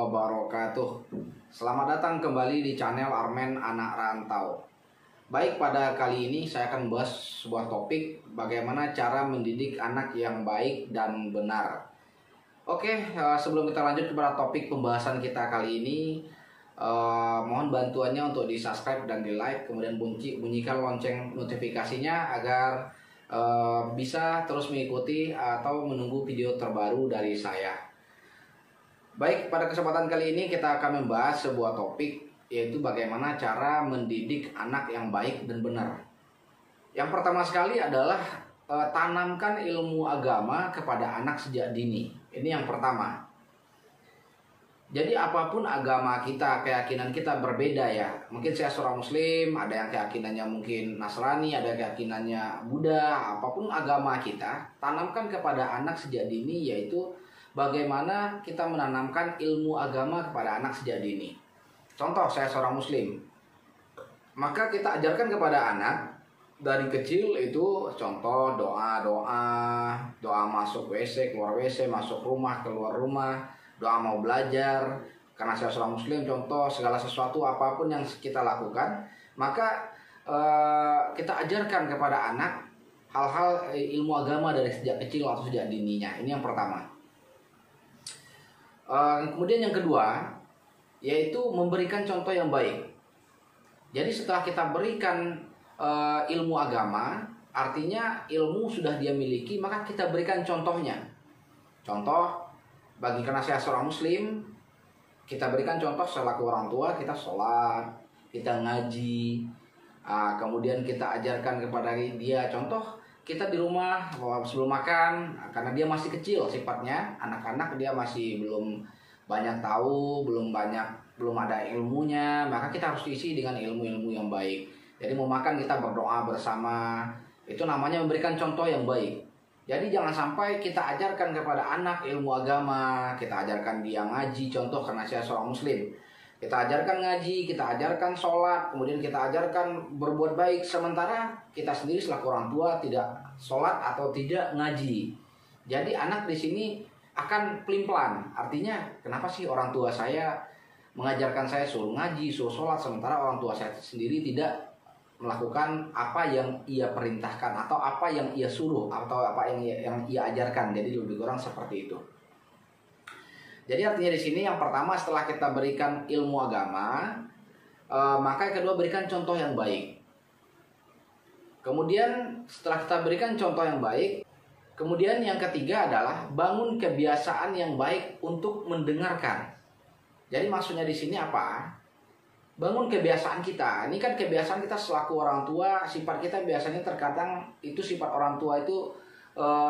wabarakatuh. Selamat datang kembali di channel Armen Anak Rantau. Baik, pada kali ini saya akan membahas sebuah topik bagaimana cara mendidik anak yang baik dan benar. Oke, sebelum kita lanjut kepada topik pembahasan kita kali ini, mohon bantuannya untuk di subscribe dan di like, kemudian bunyikan lonceng notifikasinya agar bisa terus mengikuti atau menunggu video terbaru dari saya. Baik, pada kesempatan kali ini kita akan membahas sebuah topik, yaitu bagaimana cara mendidik anak yang baik dan benar. Yang pertama sekali adalah tanamkan ilmu agama kepada anak sejak dini. Ini yang pertama. Jadi apapun agama kita, keyakinan kita berbeda ya. Mungkin saya seorang muslim, ada yang keyakinannya mungkin Nasrani, ada yang keyakinannya Buddha. Apapun agama kita, tanamkan kepada anak sejak dini, yaitu bagaimana kita menanamkan ilmu agama kepada anak sejak dini. Contoh, saya seorang muslim, maka kita ajarkan kepada anak dari kecil itu contoh doa masuk WC, keluar WC, masuk rumah, keluar rumah, doa mau belajar. Karena saya seorang muslim, contoh segala sesuatu apapun yang kita lakukan, maka kita ajarkan kepada anak hal-hal ilmu agama dari sejak kecil atau sejak dininya. Ini yang pertama. Kemudian yang kedua, yaitu memberikan contoh yang baik. Jadi setelah kita berikan ilmu agama, artinya ilmu sudah dia miliki, maka kita berikan contohnya. Contoh, karena saya seorang muslim, kita berikan contoh selaku orang tua, kita sholat, kita ngaji, kemudian kita ajarkan kepada dia contoh, kita di rumah sebelum makan, karena dia masih kecil sifatnya, anak-anak dia masih belum banyak tahu, belum ada ilmunya, maka kita harus isi dengan ilmu-ilmu yang baik. Jadi mau makan kita berdoa bersama, itu namanya memberikan contoh yang baik. Jadi jangan sampai kita ajarkan kepada anak ilmu agama, kita ajarkan dia ngaji, contoh karena saya seorang muslim, kita ajarkan ngaji, kita ajarkan sholat, kemudian kita ajarkan berbuat baik, sementara kita sendiri selaku orang tua tidak sholat atau tidak ngaji. Jadi anak di sini akan pelin-pelan. Artinya, kenapa sih orang tua saya mengajarkan saya suruh ngaji, suruh sholat, sementara orang tua saya sendiri tidak melakukan apa yang ia perintahkan atau apa yang ia suruh atau apa yang ia ajarkan. Jadi lebih kurang seperti itu. Jadi artinya di sini yang pertama, setelah kita berikan ilmu agama, maka yang kedua berikan contoh yang baik. Kemudian setelah kita berikan contoh yang baik, kemudian yang ketiga adalah bangun kebiasaan yang baik untuk mendengarkan. Jadi maksudnya di sini apa? Bangun kebiasaan kita. Ini kan kebiasaan kita selaku orang tua, sifat kita biasanya terkadang itu sifat orang tua itu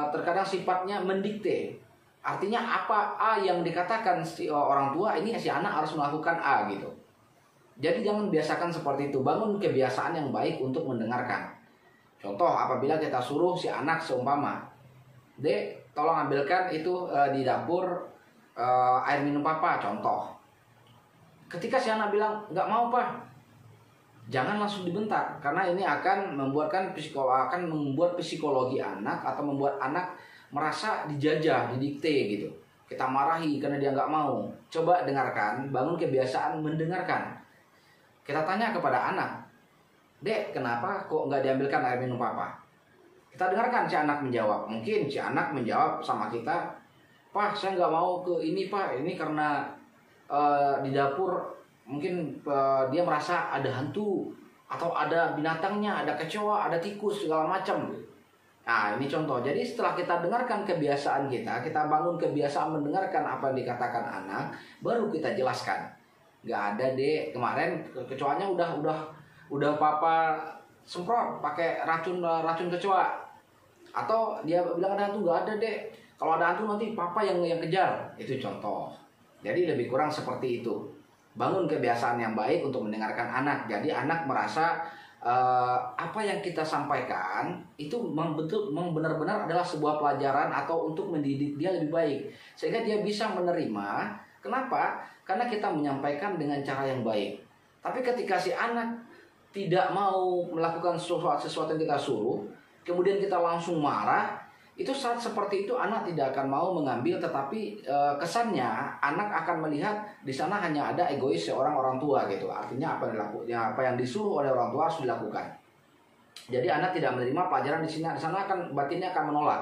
terkadang sifatnya mendikte. Artinya apa A yang dikatakan si orang tua, ini si anak harus melakukan A gitu. Jadi jangan biasakan seperti itu. Bangun kebiasaan yang baik untuk mendengarkan. Contoh, apabila kita suruh si anak seumpama, Dek, tolong ambilkan itu di dapur air minum papa, contoh. Ketika si anak bilang, nggak mau pak, jangan langsung dibentak. Karena ini akan membuat psikologi anak atau membuat anak merasa dijajah, didikte gitu. Kita marahi karena dia nggak mau. Coba dengarkan, bangun kebiasaan mendengarkan. Kita tanya kepada anak, Dek, kenapa kok nggak diambilkan air minum papa? Kita dengarkan si anak menjawab. Mungkin si anak menjawab sama kita, Pak, saya nggak mau ke ini pak, ini karena di dapur mungkin dia merasa ada hantu atau ada binatangnya, ada kecoa, ada tikus segala macam. Nah ini contoh. Jadi setelah kita dengarkan kebiasaan kita bangun kebiasaan mendengarkan apa yang dikatakan anak, baru kita jelaskan. Nggak ada dek, kemarin kecoanya udah papa semprot pakai racun kecoa. Atau dia bilang ada hantu, nggak ada dek. Kalau ada hantu nanti papa yang kejar. Itu contoh. Jadi lebih kurang seperti itu. Bangun kebiasaan yang baik untuk mendengarkan anak. Jadi anak merasa apa yang kita sampaikan itu memang benar-benar adalah sebuah pelajaran atau untuk mendidik dia lebih baik, sehingga dia bisa menerima. Kenapa? Karena kita menyampaikan dengan cara yang baik. Tapi ketika si anak tidak mau melakukan sesuatu yang kita suruh, kemudian kita langsung marah, Itu saat seperti itu anak tidak akan mau mengambil, tetapi kesannya anak akan melihat di sana hanya ada egois seorang orang tua gitu. Artinya apa yang disuruh oleh orang tua harus dilakukan. Jadi anak tidak menerima pelajaran di sini, di sana akan batinnya akan menolak.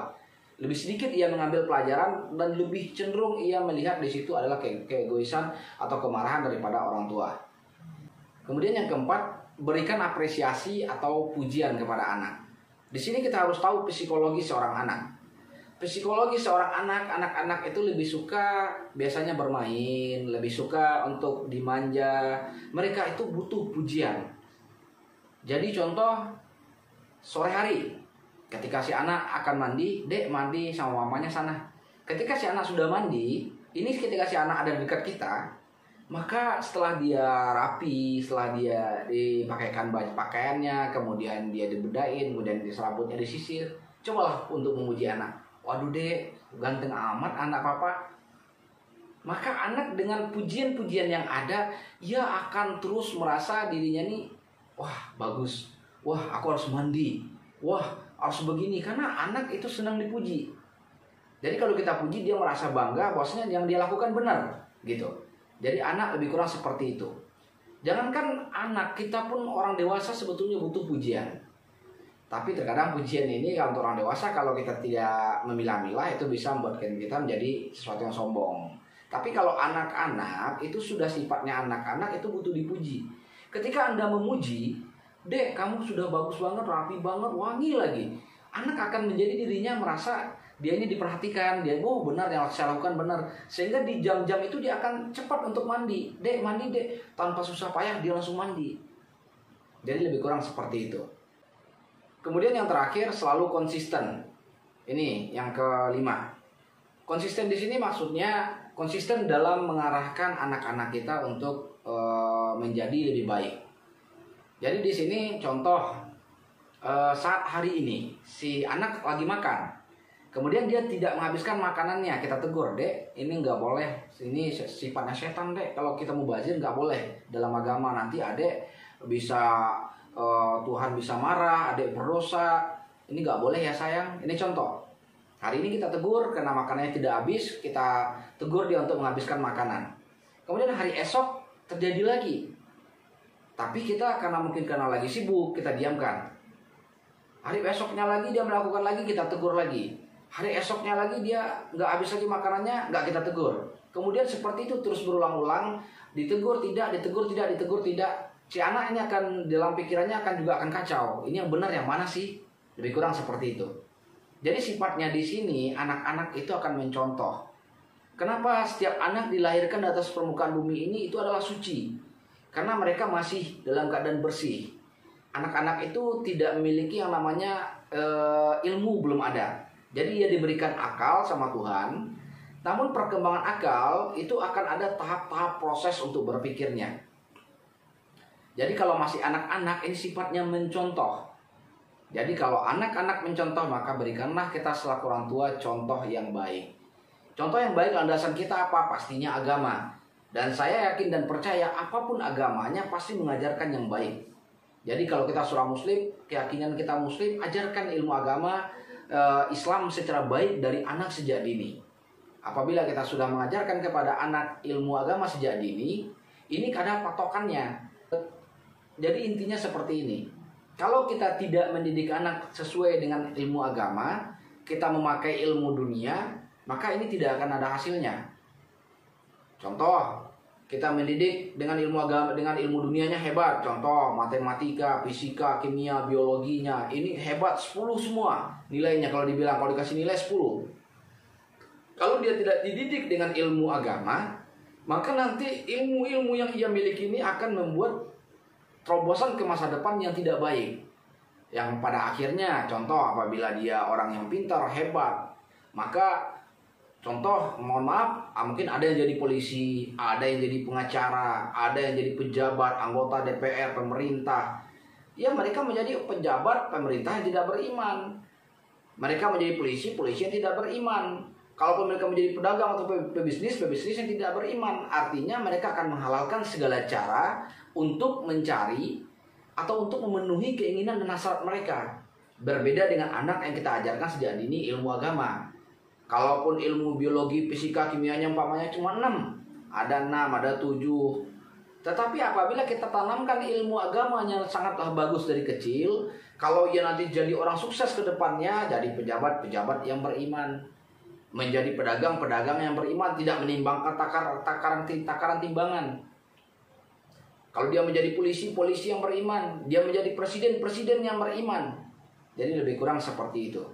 Lebih sedikit ia mengambil pelajaran dan lebih cenderung ia melihat di situ adalah keegoisan atau kemarahan daripada orang tua. Kemudian yang keempat, berikan apresiasi atau pujian kepada anak. Di sini kita harus tahu psikologi seorang anak. Psikologi seorang anak-anak itu lebih suka biasanya bermain, lebih suka untuk dimanja. Mereka itu butuh pujian. Jadi contoh, sore hari ketika si anak akan mandi, "Dek, mandi sama mamanya sana." Ketika si anak sudah mandi, ini ketika si anak ada di dekat kita, maka setelah dia rapi, setelah dia dipakaikan baju pakaiannya, kemudian dia dibedain, kemudian serabutnya disisir, cobalah untuk memuji anak. "Waduh dek, ganteng amat anak papa." Maka anak dengan pujian-pujian yang ada, ia akan terus merasa dirinya nih, wah bagus, wah aku harus mandi, wah harus begini. Karena anak itu senang dipuji. Jadi kalau kita puji, dia merasa bangga bahwasanya yang dia lakukan benar gitu. Jadi anak lebih kurang seperti itu. Jangankan anak, kita pun orang dewasa sebetulnya butuh pujian. Tapi terkadang pujian ini kalau untuk orang dewasa, kalau kita tidak memilah-milah, itu bisa membuatkan kita menjadi sesuatu yang sombong. Tapi kalau anak-anak, itu sudah sifatnya anak-anak, itu butuh dipuji. Ketika Anda memuji, "Dek, kamu sudah bagus banget, rapi banget, wangi lagi." Anak akan menjadi dirinya merasa dia ini diperhatikan, dia benar yang saya lakukan benar, sehingga di jam-jam itu dia akan cepat untuk mandi. "Dek, mandi dek," tanpa susah payah dia langsung mandi. Jadi lebih kurang seperti itu. Kemudian yang terakhir, selalu konsisten. Ini yang kelima. Konsisten di sini maksudnya konsisten dalam mengarahkan anak-anak kita untuk menjadi lebih baik. Jadi di sini contoh, saat hari ini si anak lagi makan. Kemudian dia tidak menghabiskan makanannya, kita tegur, "Dek, ini nggak boleh, ini sifatnya setan dek, kalau kita mau bazir nggak boleh dalam agama, nanti adek bisa Tuhan bisa marah, adek berdosa, ini nggak boleh ya sayang." Ini contoh. Hari ini kita tegur karena makanannya tidak habis, kita tegur dia untuk menghabiskan makanan. Kemudian hari esok terjadi lagi, tapi kita karena lagi sibuk, kita diamkan. Hari esoknya lagi dia melakukan lagi, kita tegur lagi. Hari esoknya lagi dia nggak habis lagi makanannya, nggak kita tegur. Kemudian seperti itu terus berulang-ulang, ditegur tidak, ditegur tidak, ditegur tidak. Si anak ini akan dalam pikirannya juga akan kacau. Ini yang benar yang mana sih? Lebih kurang seperti itu. Jadi sifatnya di sini anak-anak itu akan mencontoh. Kenapa setiap anak dilahirkan di atas permukaan bumi ini itu adalah suci? Karena mereka masih dalam keadaan bersih. Anak-anak itu tidak memiliki yang namanya ilmu, belum ada. Jadi ia diberikan akal sama Tuhan, namun perkembangan akal itu akan ada tahap-tahap proses untuk berpikirnya. Jadi kalau masih anak-anak, ini sifatnya mencontoh. Jadi kalau anak-anak mencontoh, maka berikanlah kita selaku orang tua contoh yang baik. Contoh yang baik landasan kita apa? Pastinya agama. Dan saya yakin dan percaya apapun agamanya pasti mengajarkan yang baik. Jadi kalau kita seorang muslim, keyakinan kita muslim, ajarkan ilmu agama Islam secara baik dari anak sejak dini. Apabila kita sudah mengajarkan kepada anak ilmu agama sejak dini, ini ada patokannya. Jadi intinya seperti ini. Kalau kita tidak mendidik anak sesuai dengan ilmu agama, kita memakai ilmu dunia, maka ini tidak akan ada hasilnya. Contoh, kita mendidik dengan ilmu agama, dengan ilmu dunianya hebat. Contoh, matematika, fisika, kimia, biologinya. Ini hebat, 10 semua nilainya. Kalau dikasih nilai 10. Kalau dia tidak dididik dengan ilmu agama, maka nanti ilmu-ilmu yang ia miliki ini akan membuat terobosan ke masa depan yang tidak baik. Yang pada akhirnya, contoh apabila dia orang yang pintar, hebat, maka contoh, mohon maaf, mungkin ada yang jadi polisi, ada yang jadi pengacara, ada yang jadi pejabat, anggota DPR, pemerintah. Ya mereka menjadi pejabat, pemerintah yang tidak beriman. Mereka menjadi polisi yang tidak beriman. Kalau mereka menjadi pedagang atau pebisnis yang tidak beriman. Artinya mereka akan menghalalkan segala cara untuk mencari atau untuk memenuhi keinginan dan hasrat mereka. Berbeda dengan anak yang kita ajarkan sejak dini ilmu agama. Kalaupun ilmu biologi, fisika, kimianya umpamanya cuma 6, ada 6, ada 7. Tetapi apabila kita tanamkan ilmu agamanya sangatlah bagus dari kecil, kalau ia nanti jadi orang sukses ke depannya, jadi pejabat-pejabat yang beriman, menjadi pedagang-pedagang yang beriman, tidak menimbangkan takaran timbangan. Kalau dia menjadi polisi yang beriman, dia menjadi presiden yang beriman. Jadi lebih kurang seperti itu.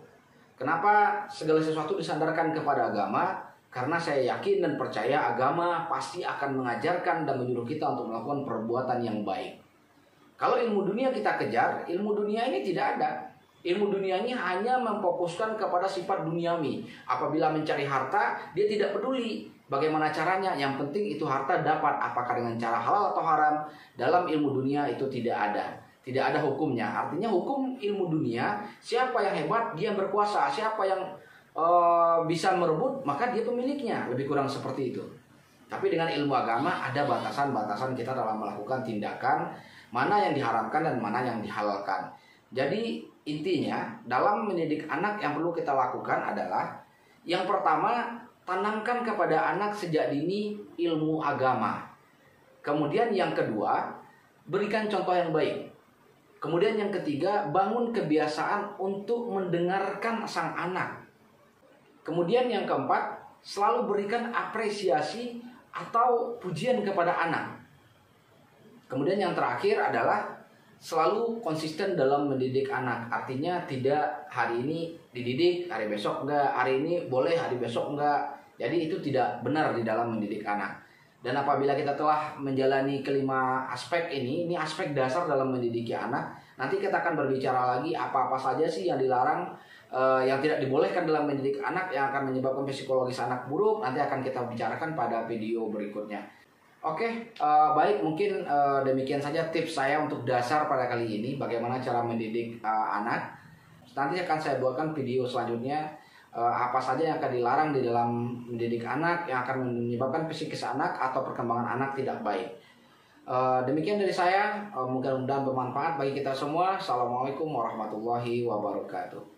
Kenapa segala sesuatu disandarkan kepada agama? Karena saya yakin dan percaya agama pasti akan mengajarkan dan menyuruh kita untuk melakukan perbuatan yang baik. Kalau ilmu dunia kita kejar, ilmu dunia ini tidak ada. Ilmu dunia ini hanya memfokuskan kepada sifat duniawi. Apabila mencari harta, dia tidak peduli bagaimana caranya. Yang penting itu harta dapat, apakah dengan cara halal atau haram. Dalam ilmu dunia itu tidak ada. Tidak ada hukumnya. Artinya hukum ilmu dunia, siapa yang hebat, dia yang berkuasa. Siapa yang bisa merebut, maka dia pemiliknya. Lebih kurang seperti itu. Tapi dengan ilmu agama ada batasan-batasan kita dalam melakukan tindakan, mana yang diharamkan dan mana yang dihalalkan. Jadi intinya dalam mendidik anak yang perlu kita lakukan adalah, yang pertama, tanamkan kepada anak sejak dini ilmu agama. Kemudian yang kedua, berikan contoh yang baik. Kemudian yang ketiga, bangun kebiasaan untuk mendengarkan sang anak. Kemudian yang keempat, selalu berikan apresiasi atau pujian kepada anak. Kemudian yang terakhir adalah selalu konsisten dalam mendidik anak. Artinya tidak hari ini dididik, hari besok enggak, hari ini boleh, hari besok enggak. Jadi itu tidak benar di dalam mendidik anak. Dan apabila kita telah menjalani kelima aspek ini aspek dasar dalam mendidik anak. Nanti kita akan berbicara lagi apa-apa saja sih yang dilarang, yang tidak dibolehkan dalam mendidik anak, yang akan menyebabkan psikologis anak buruk. Nanti akan kita bicarakan pada video berikutnya. Oke, baik, mungkin demikian saja tips saya untuk dasar pada kali ini, bagaimana cara mendidik anak. Nanti akan saya buatkan video selanjutnya, apa saja yang akan dilarang di dalam mendidik anak, yang akan menyebabkan psikis anak atau perkembangan anak tidak baik. Demikian dari saya, mudah-mudahan bermanfaat bagi kita semua. Assalamualaikum warahmatullahi wabarakatuh.